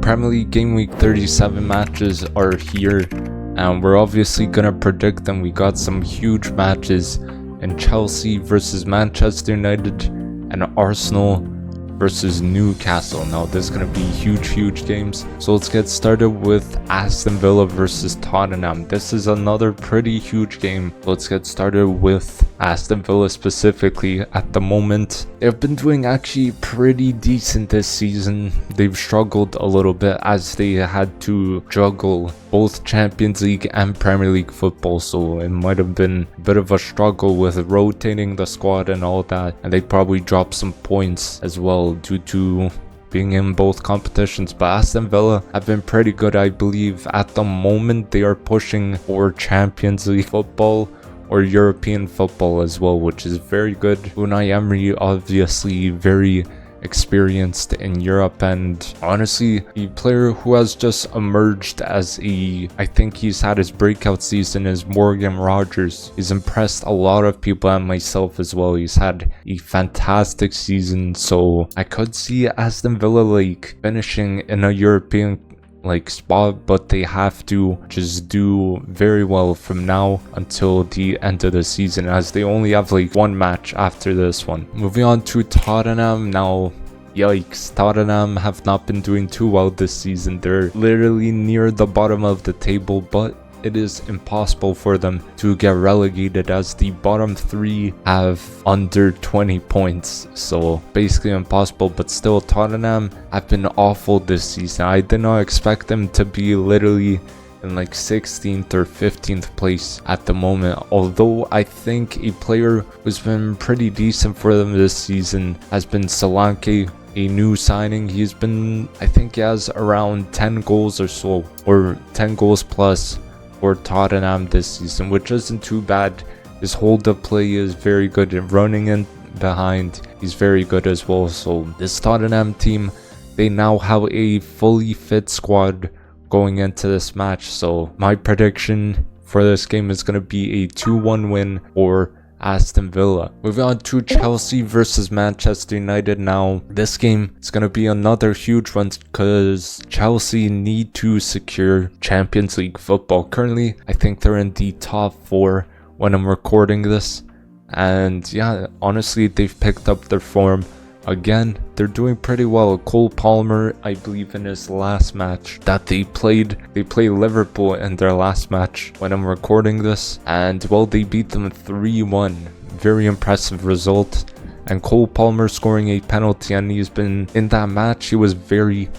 Premier League Game Week 37 matches are here, and we're obviously gonna predict them. We got some huge matches in Chelsea versus Manchester United and Arsenal versus Newcastle. Now this is going to be huge games, so let's get started with Aston Villa versus Tottenham. This is another pretty huge game. Let's get started with Aston Villa specifically. At the moment, they've been doing actually pretty decent this season. They've struggled a little bit as they had to juggle both Champions League and Premier League football, so it might have been a bit of a struggle with rotating the squad and all that, and they probably dropped some points as well due to being in both competitions. But Aston Villa have been pretty good. I believe at the moment they are pushing for Champions League football or European football as well, which is very good. Unai Emery obviously very experienced in Europe, and honestly a player who has just emerged as I think he's had his breakout season is Morgan Rogers. He's impressed a lot of people and myself as well. He's had a fantastic season, so I could see Aston Villa finishing in a European spot, but they have to just do very well from now until the end of the season, as they only have one match after this one. Moving on to Tottenham now. Yikes, Tottenham have not been doing too well this season. They're literally near the bottom of the table, but it is impossible for them to get relegated as the bottom three have under 20 points, so basically impossible. But still, Tottenham have been awful this season. I did not expect them to be literally in 16th or 15th place at the moment, although I think a player who's been pretty decent for them this season has been Solanke, a new signing. He's been, I think he has around 10 goals or so, or 10 goals plus for Tottenham this season, which isn't too bad. His hold-up play is very good, and running in behind, he's very good as well. So this Tottenham team, they now have a fully fit squad going into this match, so my prediction for this game is going to be a 2-1 win for Aston Villa. Moving on to Chelsea versus Manchester United now. This game is going to be another huge one because Chelsea need to secure Champions League football. Currently, I think they're in the top 4 when I'm recording this, and yeah, honestly, they've picked up their form again. They're doing pretty well. Cole Palmer, I believe in his last match that they played Liverpool in their last match when I'm recording this, and well, they beat them 3-1. Very impressive result, and Cole Palmer scoring a penalty, and he's been in that match, he was very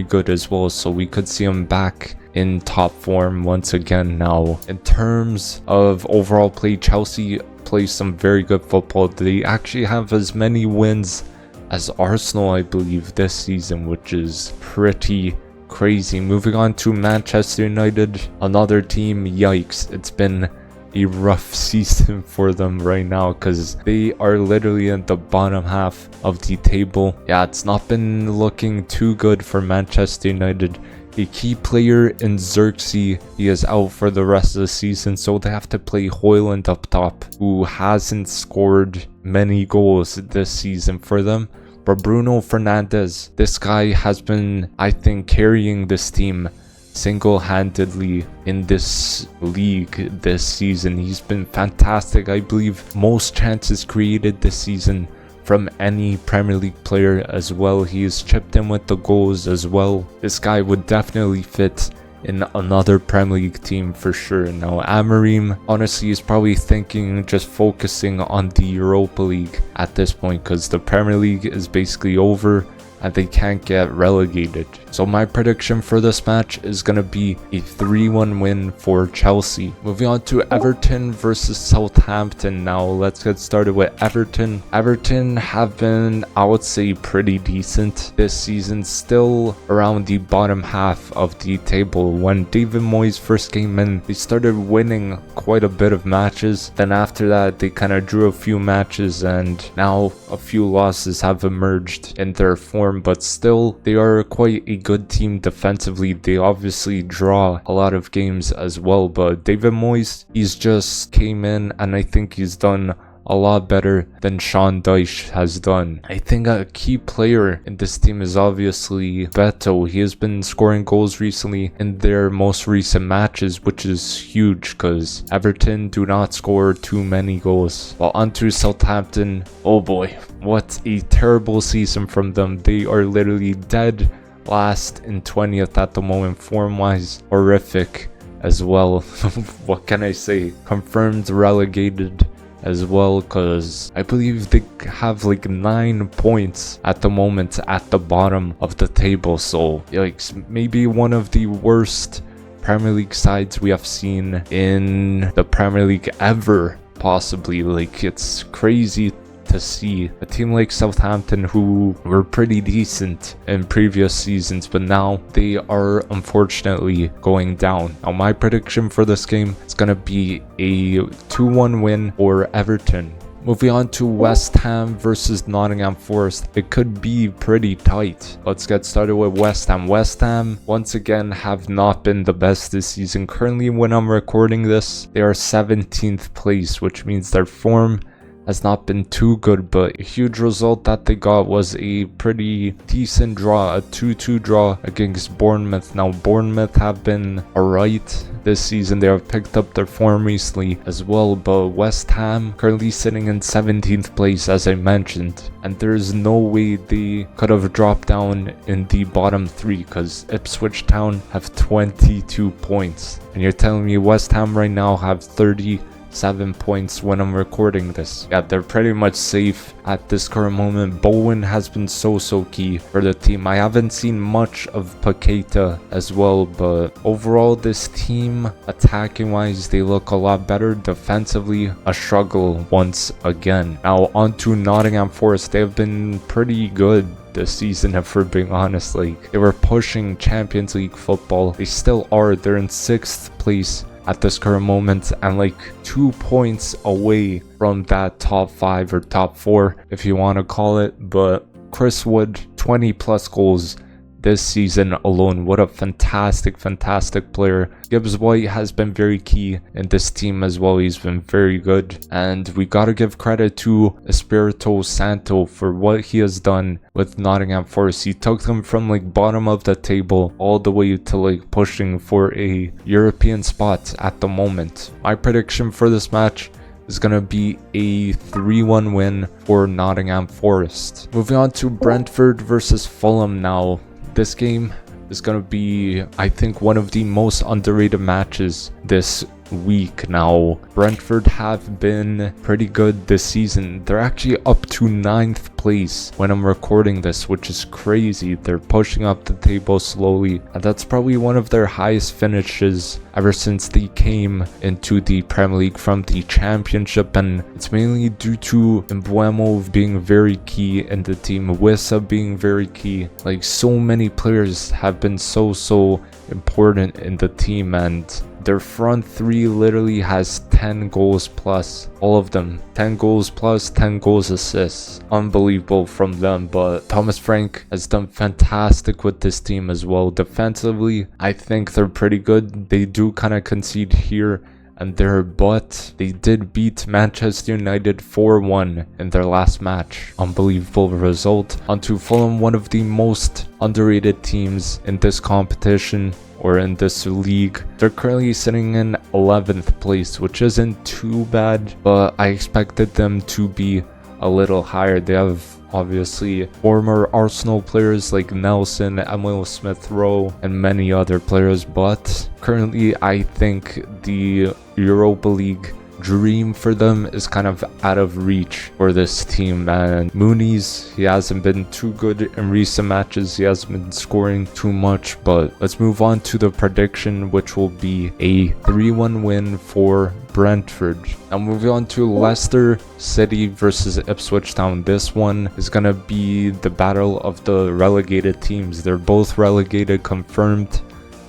good as well, so we could see him back in top form once again. Now in terms of overall play, Chelsea play some very good football. They actually have as many wins as Arsenal, I believe, this season, which is pretty crazy. Moving on to Manchester United, another team, yikes, it's been a rough season for them right now because they are literally in the bottom half of the table. Yeah, it's not been looking too good for Manchester United. A key player in Xerxes, he is out for the rest of the season, so they have to play Højlund up top, who hasn't scored many goals this season for them. But Bruno Fernandes, this guy has been, I think, carrying this team single-handedly in this league this season. He's been fantastic. I believe most chances created this season from any Premier League player as well. He's chipped in with the goals as well. This guy would definitely fit in another Premier League team for sure. Now Amorim honestly is probably thinking just focusing on the Europa League at this point because the Premier League is basically over and they can't get relegated. So my prediction for this match is going to be a 3-1 win for Chelsea. Moving on to Everton versus Southampton now. Let's get started with Everton. Everton have been, I would say, pretty decent this season, still around the bottom half of the table. When David Moyes first came in, they started winning quite a bit of matches. Then after that, they kind of drew a few matches, and now a few losses have emerged in their form, but still they are quite a good team defensively. They obviously draw a lot of games as well, but David Moyes, he's just came in and I think he's done a lot better than Sean Dyche has done. I think a key player in this team is obviously Beto. He has been scoring goals recently in their most recent matches, which is huge because Everton do not score too many goals. Well, onto Southampton. Oh boy, what a terrible season from them. They are literally dead last in 20th at the moment, form-wise. Horrific as well. What can I say? Confirmed relegated as well, because I believe they have like 9 points at the moment at the bottom of the table. So like maybe one of the worst Premier League sides we have seen in the Premier League ever, possibly. Like, it's crazy to see a team like Southampton, who were pretty decent in previous seasons, but now they are unfortunately going down. Now my prediction for this game is going to be a 2-1 win for Everton. Moving on to West Ham versus Nottingham Forest. It could be pretty tight. Let's get started with West Ham. West Ham, once again, have not been the best this season. Currently, when I'm recording this, they are 17th place, which means their form has not been too good, but a huge result that they got was a pretty decent draw, a 2-2 draw against Bournemouth. Now Bournemouth have been alright this season. They have picked up their form recently as well, but West Ham currently sitting in 17th place, as I mentioned, and there's no way they could have dropped down in the bottom 3 because Ipswich Town have 22 points, and you're telling me West Ham right now have 37 points when I'm recording this. Yeah, they're pretty much safe at this current moment. Bowen has been so key for the team. I haven't seen much of Paqueta as well, but overall this team, attacking wise, they look a lot better. Defensively, a struggle once again. Now on to Nottingham Forest. They have been pretty good this season, if we're being honest. Like, they were pushing Champions League football. They still are. They're in 6th place at this current moment, and like 2 points away from that top 5 or top 4, if you want to call it. But Chris Wood, 20 plus goals this season alone. What a fantastic player. Gibbs White has been very key in this team as well. He's been very good, and we gotta give credit to Espirito Santo for what he has done with Nottingham Forest. He took them from like bottom of the table all the way to like pushing for a European spot at the moment. My prediction for this match is gonna be a 3-1 win for Nottingham Forest. Moving on to Brentford versus Fulham now. This game is going to be, I think, one of the most underrated matches this week. Now, Brentford have been pretty good this season. They're actually up to 9th place when I'm recording this, which is crazy. They're pushing up the table slowly, and that's probably one of their highest finishes ever since they came into the Premier League from the Championship, and it's mainly due to Mbeumo being very key in the team, Wissa being very key. Like, so many players have been so important in the team, and their front 3 literally has 10 goals plus. All of them 10 goals plus, 10 goals assists. Unbelievable from them. But Thomas Frank has done fantastic with this team as well. Defensively, I think they're pretty good. They do kind of concede here and there, but they did beat Manchester United 4-1 in their last match. Unbelievable result. Onto Fulham, one of the most underrated teams in this competition, or in this league. They're currently sitting in 11th place, which isn't too bad, but I expected them to be a little higher. They have obviously former Arsenal players like Nelson, Emil Smith-Rowe, and many other players, but currently I think the Europa League dream for them is kind of out of reach for this team. And Mooney's, he hasn't been too good in recent matches. He hasn't been scoring too much, but let's move on to the prediction, which will be a 3-1 win for Brentford. Now moving on to Leicester City versus Ipswich Town. This one is gonna be the battle of the relegated teams. They're both relegated, confirmed.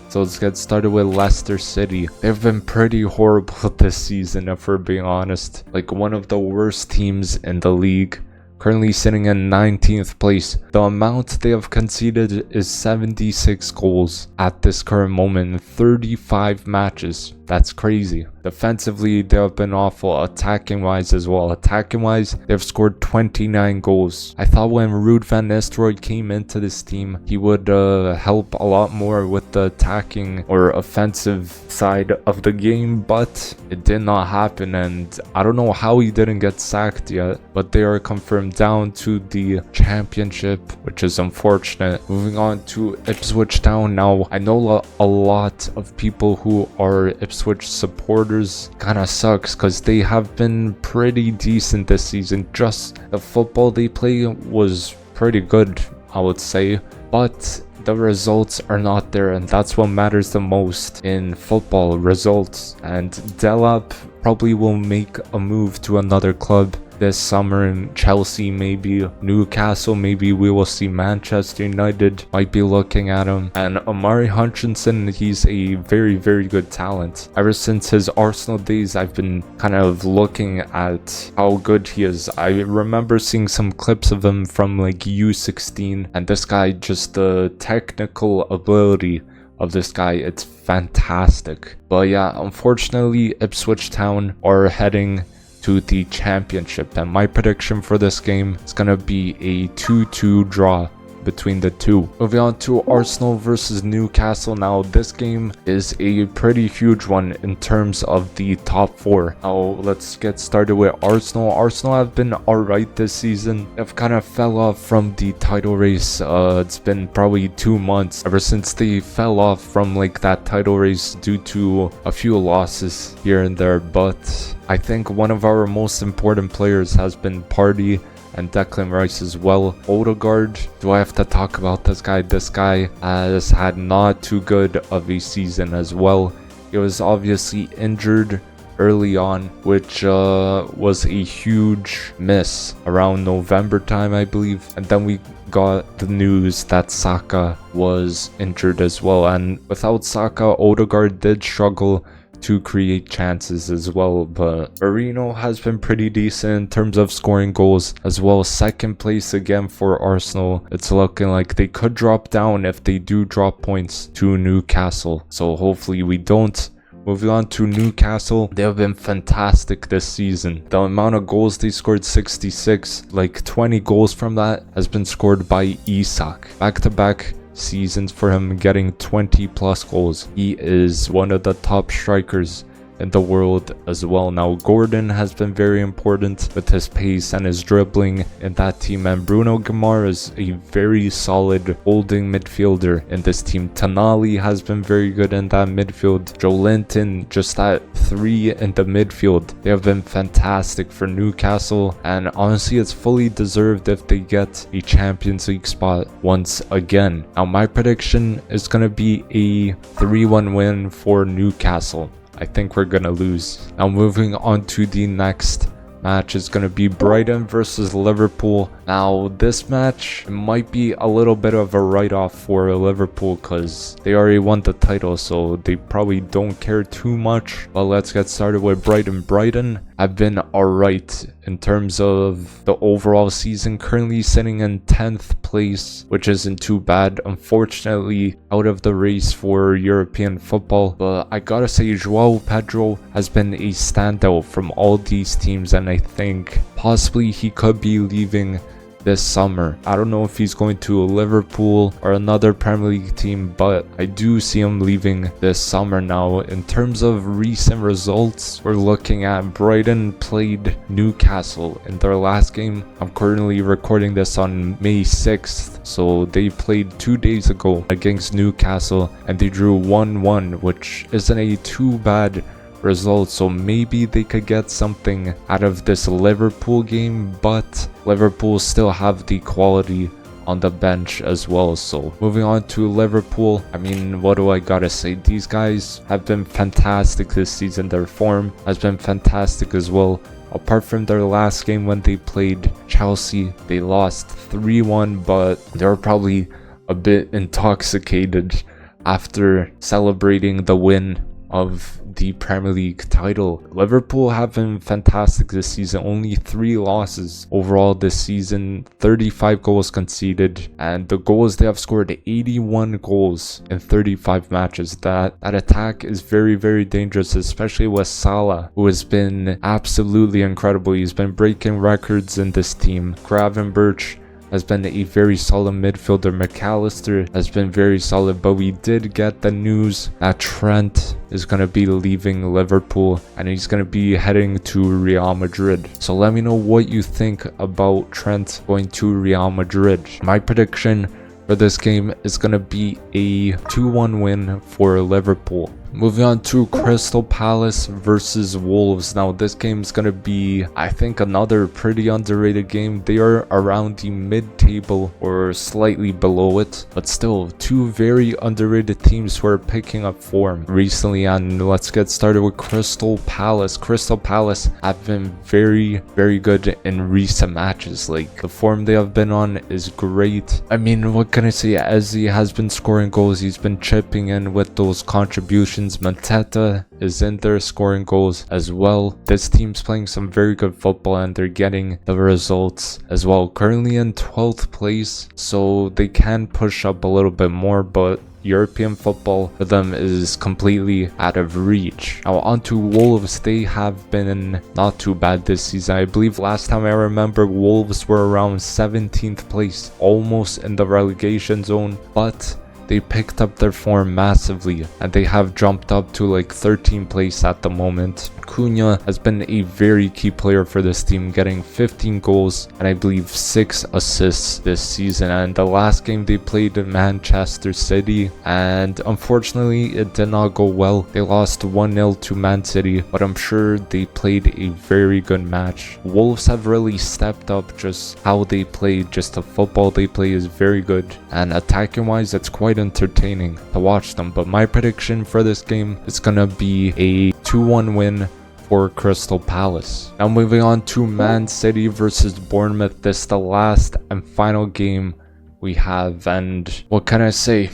So let's get started with Leicester City. They've been pretty horrible this season, if we're being honest. Like, one of the worst teams in the league. Currently sitting in 19th place. The amount they have conceded is 76 goals at this current moment in 35 matches. That's crazy. Defensively, they have been awful. Attacking wise as well. Attacking wise, they've scored 29 goals. I thought when Ruud van Nistelrooy came into this team, he would help a lot more with the attacking or offensive side of the game, but it did not happen, and I don't know how he didn't get sacked yet, but they are confirmed down to the championship, which is unfortunate. Moving on to Ipswich Town. Now, I know a lot of people who are Ipswich supporters. Kind of sucks because they have been pretty decent this season. Just the football they play was pretty good, I would say, but the results are not there, and that's what matters the most in football, results. And Delap probably will make a move to another club this summer, in Chelsea, maybe Newcastle, maybe we will see Manchester United might be looking at him. And Omari Hutchinson, he's a very, very good talent. Ever since his Arsenal days, I've been kind of looking at how good he is. I remember seeing some clips of him from like U16, and this guy, just the technical ability of this guy, it's fantastic. But yeah, unfortunately, Ipswich Town are heading to the championship, and my prediction for this game is gonna be a 2-2 draw between the two. Moving on to Arsenal versus Newcastle. Now, this game is a pretty huge one in terms of the top four. Now, let's get started with Arsenal. Arsenal have been alright this season. They've kind of fell off from the title race. It's been probably 2 months ever since they fell off from like that title race due to a few losses here and there, but I think one of our most important players has been Partey and Declan Rice as well. Odegaard, do I have to talk about this guy? This guy has had not too good of a season as well. He was obviously injured early on, which was a huge miss around November time, I believe. And then we got the news that Saka was injured as well. And without Saka, Odegaard did struggle to create chances as well, but Marino has been pretty decent in terms of scoring goals as well. Second place again for Arsenal. It's looking like they could drop down if they do drop points to Newcastle, so hopefully we don't. Moving on to Newcastle, they have been fantastic this season. The amount of goals they scored, 66, like 20 goals from that has been scored by Isak. Back-to-back seasons for him, getting 20 plus goals. He is one of the top strikers in the world as well. Now, Gordon has been very important with his pace and his dribbling in that team, and Bruno Guimaraes is a very solid holding midfielder in this team. Tonali has been very good in that midfield. Joe Linton, just that 3 in the midfield. They have been fantastic for Newcastle, and honestly, it's fully deserved if they get a Champions League spot once again. Now, my prediction is going to be a 3-1 win for Newcastle. I think we're gonna lose. Now, moving on to the next match is going to be Brighton versus Liverpool. Now, this match might be a little bit of a write-off for Liverpool because they already won the title, so they probably don't care too much. But let's get started with Brighton. Brighton have been alright in terms of the overall season, currently sitting in 10th place, which isn't too bad. Unfortunately, out of the race for European football, but I gotta say, Joao Pedro has been a standout from all these teams, and I think possibly he could be leaving this summer. I don't know if he's going to Liverpool or another Premier League team, but I do see him leaving this summer. Now, in terms of recent results, we're looking at Brighton played Newcastle in their last game. I'm currently recording this on May 6th, so they played 2 days ago against Newcastle and they drew 1-1, which isn't a too bad result, so maybe they could get something out of this Liverpool game, but Liverpool still have the quality on the bench as well. So moving on to Liverpool, I mean, what do I gotta say? These guys have been fantastic this season. Their form has been fantastic as well. Apart from their last game when they played Chelsea, they lost 3-1, but they're probably a bit intoxicated after celebrating the win of the Premier League title. Liverpool have been fantastic this season, only 3 losses overall this season, 35 goals conceded, and the goals they have scored 81 goals in 35 matches. That attack is very, very dangerous, especially with Salah, who has been absolutely incredible. He's been breaking records in this team. Gravenberch has been a very solid midfielder. McAllister has been very solid, but we did get the news that Trent is going to be leaving Liverpool and he's going to be heading to Real Madrid. So let me know what you think about Trent going to Real Madrid. My prediction for this game is going to be a 2-1 win for Liverpool. Moving on to Crystal Palace versus Wolves. Now this game is going to be, I think, another pretty underrated game. They are around the mid-table or slightly below it, but still 2 very underrated teams who are picking up form recently. And let's get started with Crystal Palace. Crystal Palace have been very, very good in recent matches. Like, the form they have been on is great. I mean, what can I say? Eze has been scoring goals. He's been chipping in with those contributions. Mateta is in there scoring goals as well. This team's playing some very good football and they're getting the results as well. Currently in 12th place, so they can push up a little bit more, but European football for them is completely out of reach. Now onto Wolves. They have been not too bad this season. I believe last time I remember, Wolves were around 17th place, almost in the relegation zone, but they picked up their form massively and they have jumped up to like 13th place at the moment. Cunha has been a very key player for this team, getting 15 goals and I believe 6 assists this season. And the last game they played in Manchester City, and unfortunately it did not go well. They lost 1-0 to Man City, but I'm sure they played a very good match. Wolves have really stepped up. Just how they play, just the football they play is very good, and attacking wise it's quite entertaining to watch them. But my prediction for this game is gonna be a 2-1 win for Crystal Palace. Now moving on to Man City versus Bournemouth. This is the last and final game we have, and what can I say?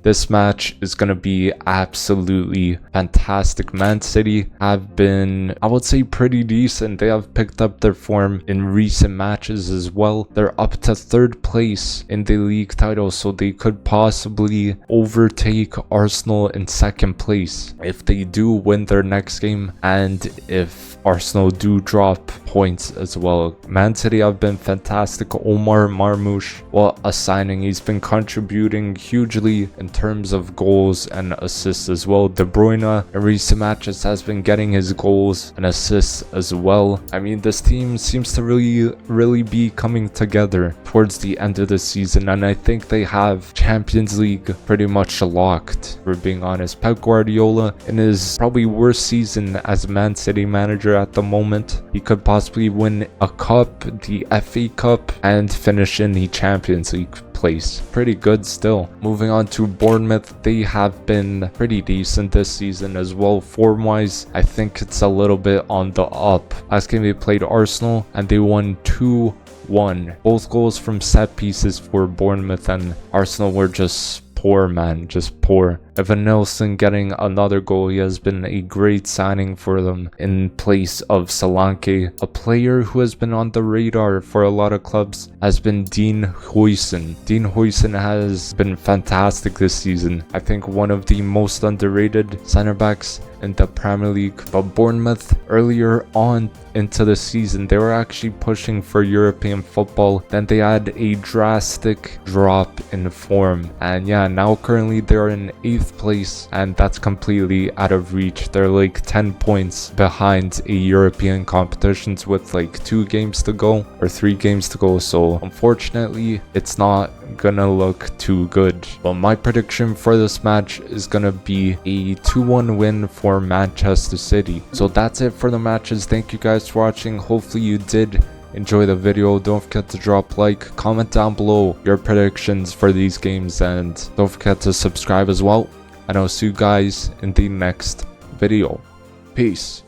This match is going to be absolutely fantastic. Man City have been, I would say, pretty decent. They have picked up their form in recent matches as well. They're up to 3rd place in the league title, so they could possibly overtake Arsenal in 2nd place if they do win their next game, and if Arsenal do drop points as well. Man City have been fantastic. Omar Marmoush, what a signing. He's been contributing hugely in terms of goals and assists as well. De Bruyne in recent matches has been getting his goals and assists as well. I mean, this team seems to really be coming together towards the end of the season, and I think they have Champions League pretty much locked, for being honest. Pep Guardiola, in his probably worst season as Man City manager at the moment, he could possibly win a cup, the FA Cup, and finish in the Champions League place. Pretty good still. Moving on to Bournemouth. They have been pretty decent this season as well. Form wise, I think it's a little bit on the up. Last game they played Arsenal and they won 2-1. Both goals from set pieces for Bournemouth, and Arsenal were just poor, man, just poor. Evan Nelson getting another goal. He has been a great signing for them in place of Solanke. A player who has been on the radar for a lot of clubs has been Dean Huijsen. Dean Huijsen has been fantastic this season. I think one of the most underrated center backs in the Premier League. But Bournemouth, earlier on into the season, they were actually pushing for European football. Then they had a drastic drop in form, and yeah, now currently they're in 8th place, and that's completely out of reach. They're like 10 points behind a European competitions with like 2 games to go or 3 games to go, so unfortunately it's not gonna look too good. But my prediction for this match is gonna be a 2-1 win for Manchester City. So that's it for the matches. Thank you guys for watching. Hopefully you did enjoy the video. Don't forget to drop a like, comment down below your predictions for these games, and don't forget to subscribe as well. And I'll see you guys in the next video. Peace.